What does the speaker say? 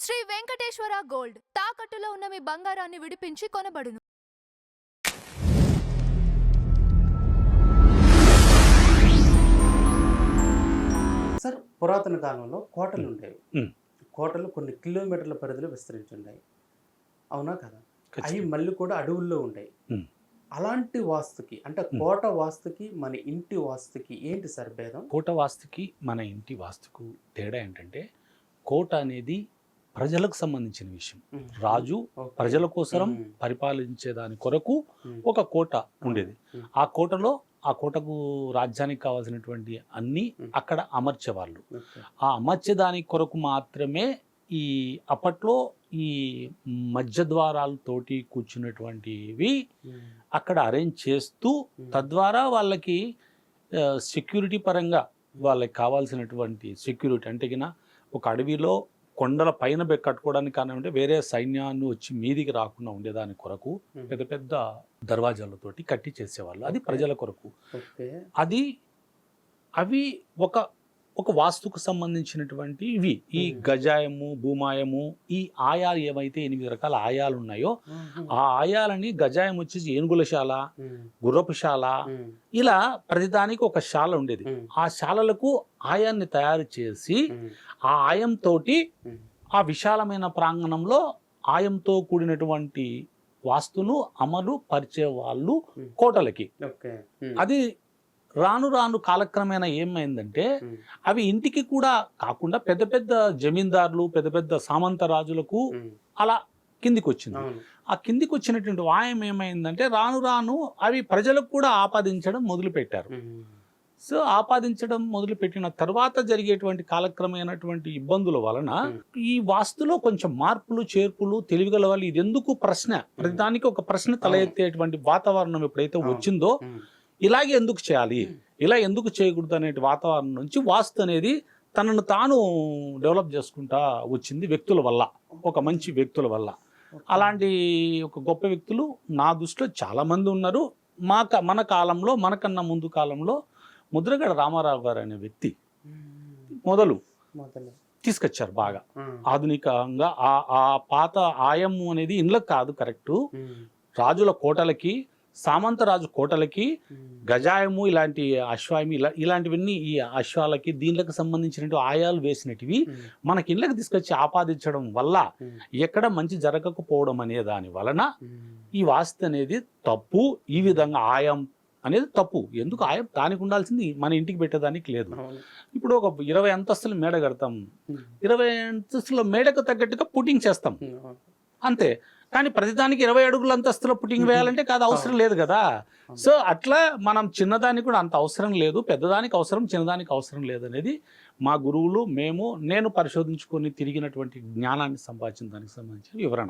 Shri Venkateswara gold తాకట్టులో ఉన్న మీ బంగారాన్ని విడిపించి కొనబడును. సార్, పురాతన కాలంలో కోటలు ఉండేవి. కోటలు కొన్ని కిలోమీటర్ల పరిధిలో విస్తరించుంటాయి, అవునా కదా? అవి మళ్ళీ కూడా అడవుల్లో ఉంటాయి. అలాంటి వాస్తుకి అంటే కోట వాస్తుకి మన ఇంటి వాస్తుకి ఏంటి సార్ భేదం? కోట వాస్తుకి మన ఇంటి వాస్తుకు తేడా ఏంటంటే, కోట అనేది ప్రజలకు సంబంధించిన విషయం. రాజు ప్రజల కోసం పరిపాలించేదాని కొరకు ఒక కోట ఉండేది. ఆ కోటకు రాజ్యానికి కావాల్సినటువంటి అన్ని అక్కడ అమర్చేవాళ్ళు. ఆ అమర్చేదాని కొరకు మాత్రమే ఈ అప్పట్లో ఈ మధ్య ద్వారాలతోటి కూర్చున్నటువంటివి అక్కడ అరేంజ్ చేస్తూ, తద్వారా వాళ్ళకి సెక్యూరిటీ పరంగా వాళ్ళకి కావాల్సినటువంటి సెక్యూరిటీ అంటే కినా ఒక అడవిలో కొండల పైన కట్టుకోవడానికి కారణం వేరే సైన్యాన్ని వచ్చి మీదికి రాకుండా ఉండేదాని కొరకు పెద్ద పెద్ద దర్వాజాలతోటి కట్టి చేసేవాళ్ళు. అది ప్రజల కొరకు. అవి ఒక వాస్తుకు సంబంధించినటువంటి ఇవి. ఈ గజాయము, భూమాయము, ఈ ఆయాలు ఏవైతే 8 రకాల ఆయాలు ఉన్నాయో ఆ ఆయాలని గజాయం వచ్చేసి ఏనుగులశాల, గుర్రపుశాల, ఇలా ప్రతిదానికి ఒక శాల ఉండేది. ఆ శాలలకు ఆయాన్ని తయారు చేసి ఆ ఆయంతో ఆ విశాలమైన ప్రాంగణంలో ఆయంతో కూడినటువంటి వాస్తును అమలు పరిచే వాళ్ళు కోటలకి. అది రాను రాను కాలక్రమేణా ఏమైందంటే, అవి ఇంటికి కూడా కాకుండా పెద్ద పెద్ద జమీందారులు, పెద్ద పెద్ద సామంత రాజులకు అలా కిందికి వచ్చింది. ఆ కిందికి వచ్చినటువంటి వాయం ఏమైందంటే, రాను రాను అవి ప్రజలకు కూడా ఆపాదించడం మొదలుపెట్టారు. సో ఆపాదించడం మొదలుపెట్టిన తర్వాత జరిగేటువంటి కాలక్రమైనటువంటి ఇబ్బందుల వలన ఈ వాస్తులో కొంచెం మార్పులు చేర్పులు తెలివిగల వాళ్ళు ఇది ఎందుకు ప్రశ్న, ప్రతిదానికి ఒక ప్రశ్న తల ఎత్తేటువంటి వాతావరణం ఎప్పుడైతే వచ్చిందో, ఇలాగే ఎందుకు చేయాలి, ఇలా ఎందుకు చేయకూడదు అనే వాతావరణం నుంచి వాస్తు అనేది తనను తాను డెవలప్ చేసుకుంటా వచ్చింది వ్యక్తుల వల్ల, ఒక మంచి వ్యక్తుల వల్ల. అలాంటి ఒక గొప్ప వ్యక్తులు నా దృష్టిలో చాలామంది ఉన్నారు. మన కాలంలో, మనకన్నా ముందు కాలంలో ముద్రగడ రామారావు గారు అనే వ్యక్తి మొదలు తీసుకొచ్చారు బాగా ఆధునికంగా. ఆ పాత ఆయము అనేది ఇండ్లకు కాదు కరెక్టు, రాజుల కోటలకి, సామంతరాజు కోటలకి గజాయము, ఇలాంటి అశ్వాయము, ఇలాంటివన్నీ ఈ అశ్వాలకి దీనికి సంబంధించినటువంటి ఆయాలు వేసినటివి మనకి ఇళ్ళకి తీసుకొచ్చి ఆపాదించడం వల్ల ఎక్కడ మంచి జరగకపోవడం అనే దాని వలన ఈ వాస్తు అనేది తప్పు. ఈ విధంగా ఆయం అనేది తప్పు. ఎందుకు ఆయం దానికి ఉండాల్సింది మన ఇంటికి పెట్టేదానికి లేదు. ఇప్పుడు ఒక 20 అంతస్తుల మేడ కడతాం, 20 అంతస్తుల మేడకు తగ్గట్టుగా పుట్టింగ్ చేస్తాం అంతే. కానీ ప్రతిదానికి 20 అడుగుల అంతస్తులో పుట్టింగ్ వేయాలంటే కాదు, అవసరం లేదు కదా. సో అట్లా మనం చిన్నదానికి కూడా అంత అవసరం లేదు, పెద్దదానికి అవసరం, చిన్నదానికి అవసరం లేదు అనేది మా గురువులు, నేను పరిశోధించుకొని తిరిగినటువంటి జ్ఞానాన్ని సంపాదించిన దానికి సంబంధించిన వివరణ.